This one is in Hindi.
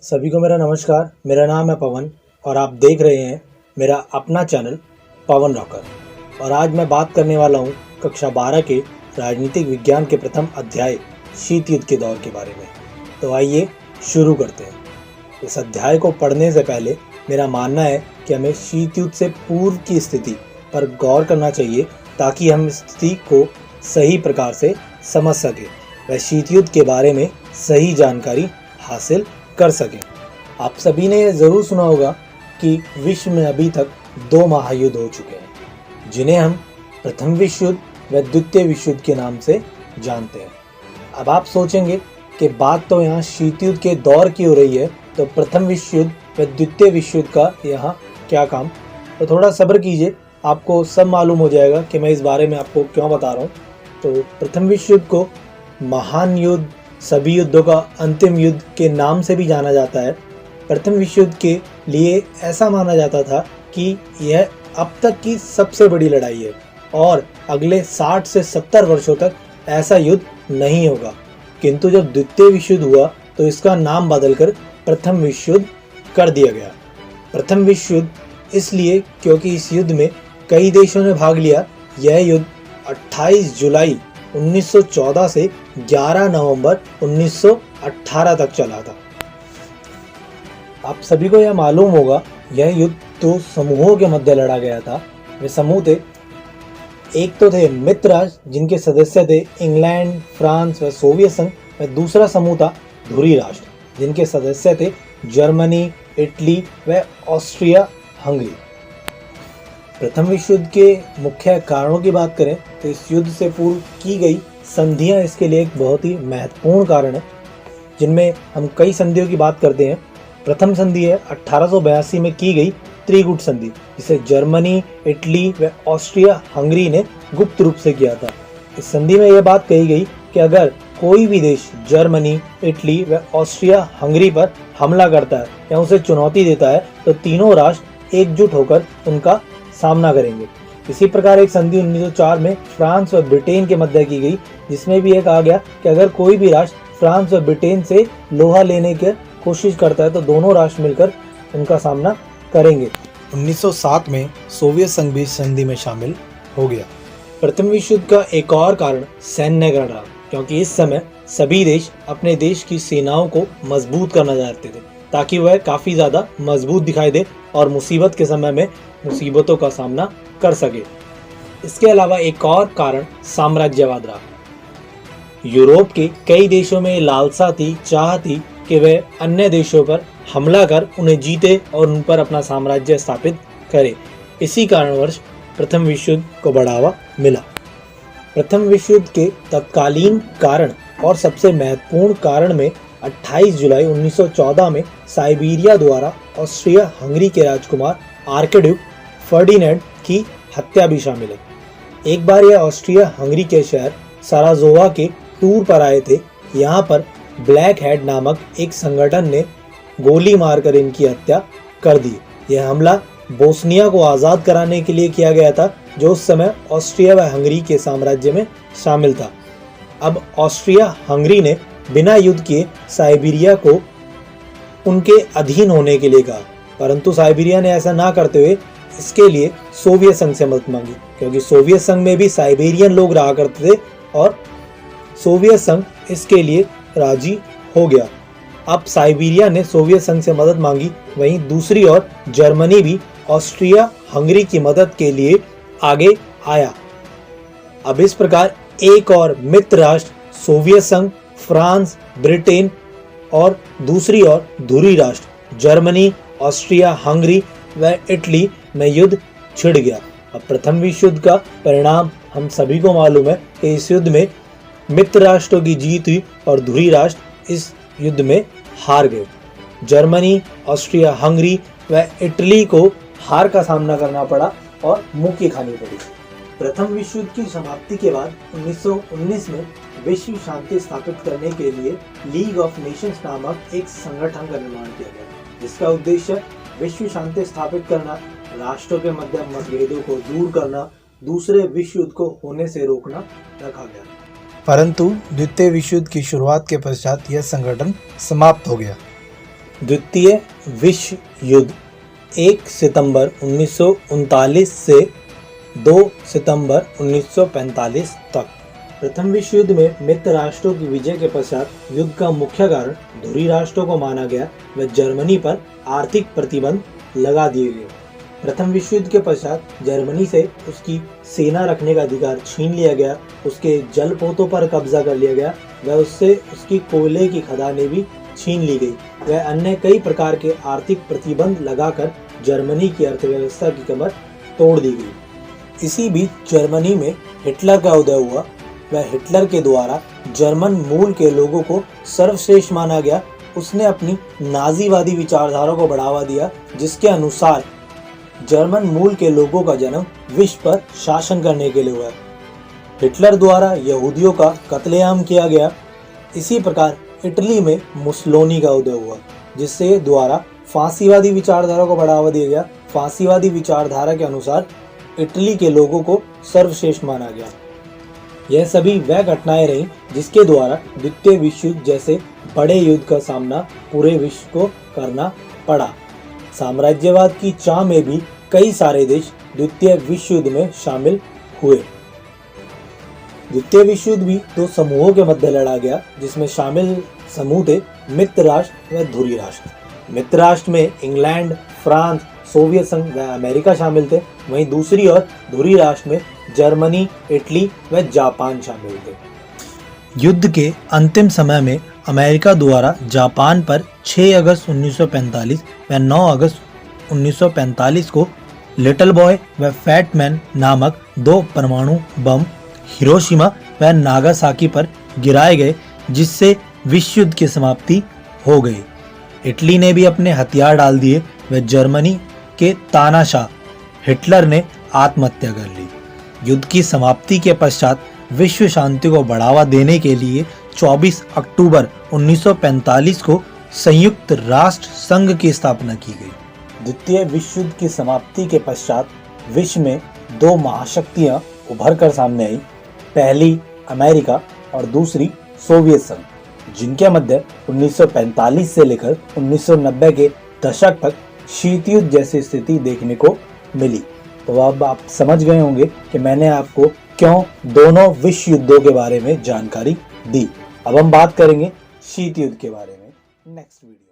सभी को मेरा नमस्कार। मेरा नाम है पवन और आप देख रहे हैं मेरा अपना चैनल पवन रॉकर। और आज मैं बात करने वाला हूं कक्षा 12 के राजनीतिक विज्ञान के प्रथम अध्याय शीत युद्ध के दौर के बारे में। तो आइए शुरू करते हैं। इस अध्याय को पढ़ने से पहले मेरा मानना है कि हमें शीत युद्ध से पूर्व की स्थिति पर गौर करना चाहिए ताकि हम स्थिति को सही प्रकार से समझ सकें व शीत युद्ध के बारे में सही जानकारी हासिल कर सकें। आप सभी ने यह ज़रूर सुना होगा कि विश्व में अभी तक 2 महायुद्ध हो चुके हैं जिन्हें हम प्रथम विश्व युद्ध व द्वितीय विश्व युद्ध के नाम से जानते हैं। अब आप सोचेंगे कि बात तो यहाँ शीत युद्ध के दौर की हो रही है, तो प्रथम विश्व युद्ध व द्वितीय विश्व युद्ध का यहाँ क्या काम। तो थोड़ा सब्र कीजिए, आपको सब मालूम हो जाएगा कि मैं इस बारे में आपको क्यों बता रहा हूँ। तो प्रथम विश्व युद्ध को महान युद्ध, सभी युद्धों का अंतिम युद्ध के नाम से भी जाना जाता है। प्रथम विश्व युद्ध के लिए ऐसा माना जाता था कि यह अब तक की सबसे बड़ी लड़ाई है और अगले 60 से 70 वर्षों तक ऐसा युद्ध नहीं होगा। किंतु जब द्वितीय विश्व युद्ध हुआ तो इसका नाम बदलकर प्रथम विश्व युद्ध कर दिया गया। प्रथम विश्व युद्ध इसलिए क्योंकि इस युद्ध में कई देशों ने भाग लिया। यह युद्ध 28 जुलाई 1914 से 11 नवंबर 1918 तक चला था। आप सभी को यह मालूम होगा, यह युद्ध 2 समूहों के मध्य लड़ा गया था। वे समूह थे, एक तो थे मित्र राष्ट्र जिनके सदस्य थे इंग्लैंड, फ्रांस व सोवियत संघ, व दूसरा समूह था धुरी राष्ट्र जिनके सदस्य थे जर्मनी, इटली व ऑस्ट्रिया हंगरी। प्रथम विश्व युद्ध के मुख्य कारणों की बात करें तो इस युद्ध से पूर्व की गई संधियां इसके लिए एक बहुत ही महत्वपूर्ण कारण है, जिनमें हम कई संधियों की बात करते हैं। प्रथम संधि है 1882 में की गई त्रिगुट संधि, जिसे जर्मनी, इटली व ऑस्ट्रिया हंगरी ने गुप्त रूप से किया था। इस संधि में यह बात कही गई कि अगर कोई भी देश जर्मनी, इटली व ऑस्ट्रिया हंगरी पर हमला करता है या उसे चुनौती देता है तो तीनों राष्ट्र एकजुट होकर उनका सामना करेंगे। इसी प्रकार एक संधि 1904 में फ्रांस व ब्रिटेन के मध्य की गई, जिसमें भी यह कहा गया कि अगर कोई भी राष्ट्र फ्रांस व ब्रिटेन से लोहा लेने की कोशिश करता है तो दोनों राष्ट्र मिलकर उनका सामना करेंगे। 1907 में सोवियत संघ भी संधि में शामिल हो गया। प्रथम विश्व युद्ध का एक और कारण सैन्यकरण रहा, क्योंकि इस समय सभी देश अपने देश की सेनाओं को मजबूत करना चाहते थे ताकि वह काफ़ी ज़्यादा मजबूत दिखाई दे और मुसीबत के समय में मुसीबतों का सामना कर सके। इसके अलावा एक और कारण साम्राज्यवाद रहा। यूरोप के कई देशों में लालसा थी, चाह थी कि वे अन्य देशों पर हमला कर उन्हें जीते और उन पर अपना साम्राज्य स्थापित करे। इसी कारणवश प्रथम विश्व युद्ध को बढ़ावा मिला। प्रथम विश्व युद्ध के तत्कालीन कारण और सबसे महत्वपूर्ण कारण में 28 जुलाई 1914 में साइबेरिया द्वारा ऑस्ट्रिया हंगरी के राजकुमार आर्कड्यूक फर्डिनेंड की हत्या भी शामिल है। एक बार यह ऑस्ट्रिया हंगरी के शहर सराजोवा के टूर पर आए थे। यहाँ पर ब्लैक हेड नामक एक संगठन ने गोली मारकर इनकी हत्या कर दी। यह हमला बोस्निया को आज़ाद कराने के लिए किया गया था, जो उस समय ऑस्ट्रिया व हंगरी के साम्राज्य में शामिल था। अब ऑस्ट्रिया हंगरी ने बिना युद्ध किए साइबेरिया को उनके अधीन होने के लिए कहा, परंतु साइबेरिया ने ऐसा ना करते हुए इसके लिए सोवियत संघ से मदद मांगी, क्योंकि सोवियत संघ में भी साइबेरियन लोग रहा करते थे और सोवियत संघ इसके लिए राजी हो गया। अब साइबेरिया ने सोवियत संघ से मदद मांगी, वहीं दूसरी ओर जर्मनी भी ऑस्ट्रिया हंगरी की मदद के लिए आगे आया। अब इस प्रकार एक और मित्र राष्ट्र सोवियत संघ, फ्रांस, ब्रिटेन और दूसरी ओर धुरी राष्ट्र जर्मनी, ऑस्ट्रिया हंगरी व इटली में युद्ध छिड़ गया। अब प्रथम विश्व युद्ध का परिणाम हम सभी को मालूम है कि इस युद्ध में मित्र राष्ट्रों की जीत हुई और धुरी राष्ट्र इस युद्ध में हार गए। जर्मनी, ऑस्ट्रिया हंगरी व इटली को हार का सामना करना पड़ा और मुंह की खानी पड़ी। प्रथम विश्व युद्ध की समाप्ति के बाद 1919 में विश्व शांति स्थापित करने के लिए लीग ऑफ नेशंस नामक एक संगठन का निर्माण किया गया, जिसका उद्देश्य विश्व शांति स्थापित करना, राष्ट्रों के मध्य मतभेदों को दूर करना, दूसरे विश्व युद्ध को होने से रोकना रखा गया। परंतु द्वितीय विश्व युद्ध की शुरुआत के पश्चात यह संगठन समाप्त हो गया। द्वितीय विश्व युद्ध 1 सितंबर 1939 से 2 सितंबर 1945 तक। प्रथम विश्व युद्ध में मित्र राष्ट्रों की विजय के पश्चात युद्ध का मुख्य कारण धुरी राष्ट्रों को माना गया व जर्मनी पर आर्थिक प्रतिबंध लगा दिए गए। प्रथम विश्व युद्ध के पश्चात जर्मनी से उसकी सेना रखने का अधिकार छीन लिया गया, उसके जलपोतों पर कब्जा कर लिया गया व उससे उसकी कोयले की खदानें भी छीन ली गई व अन्य कई प्रकार के आर्थिक प्रतिबंध लगाकर जर्मनी की अर्थव्यवस्था की कमर तोड़ दी गई। इसी बीच जर्मनी में हिटलर का उदय हुआ व हिटलर के द्वारा जर्मन मूल के लोगों को सर्वश्रेष्ठ माना गया। उसने अपनी नाजीवादी विचारधारा को बढ़ावा दिया, जिसके अनुसार जर्मन मूल के लोगों का जन्म विश्व पर शासन करने के लिए हुआ। हिटलर द्वारा यहूदियों का कत्लेआम किया गया। इसी प्रकार इटली में मुसोलिनी का उदय हुआ, जिससे द्वारा फांसीवादी विचारधारा को बढ़ावा दिया गया। फांसीवादी विचारधारा के अनुसार इटली के लोगों को सर्वश्रेष्ठ माना गया। यह सभी वह घटनाएं रहीं जिसके द्वारा द्वितीय विश्व युद्ध जैसे बड़े युद्ध का सामना पूरे विश्व को करना पड़ा। साम्राज्यवाद की चाह में भी कई सारे देश द्वितीय विश्व युद्ध में शामिल हुए। द्वितीय विश्व युद्ध भी दो समूहों के मध्य लड़ा गया, जिसमें शामिल समूह थे मित्र राष्ट्र व धुरी राष्ट्र। मित्र राष्ट्र में इंग्लैंड, फ्रांस, सोवियत संघ व अमेरिका शामिल थे। वहीं दूसरी ओर धुरी राष्ट्र में जर्मनी, इटली व जापान शामिल थे। युद्ध के अंतिम समय में अमेरिका द्वारा जापान पर 6 अगस्त 1945 व 9 अगस्त 1945 को लिटिल बॉय व फैट मैन नामक 2 परमाणु बम हिरोशिमा व नागासाकी पर गिराए गए, जिससे विश्व युद्ध की समाप्ति हो गई। इटली ने भी अपने हथियार डाल दिए व जर्मनी के तानाशाह हिटलर ने आत्महत्या कर ली। युद्ध की समाप्ति के पश्चात विश्व शांति को बढ़ावा देने के लिए 24 अक्टूबर 1945 को संयुक्त राष्ट्र संघ की स्थापना की गई। द्वितीय विश्व युद्ध की समाप्ति के पश्चात विश्व में 2 महाशक्तियां उभर कर सामने आई। पहली अमेरिका और दूसरी सोवियत संघ, जिनके मध्य 1945 से लेकर 1990 के दशक तक शीत युद्ध जैसी स्थिति देखने को मिली। तो अब आप समझ गए होंगे कि मैंने आपको क्यों दोनों विश्व युद्धों के बारे में जानकारी दी। अब हम बात करेंगे शीत युद्ध के बारे में नेक्स्ट वीडियो।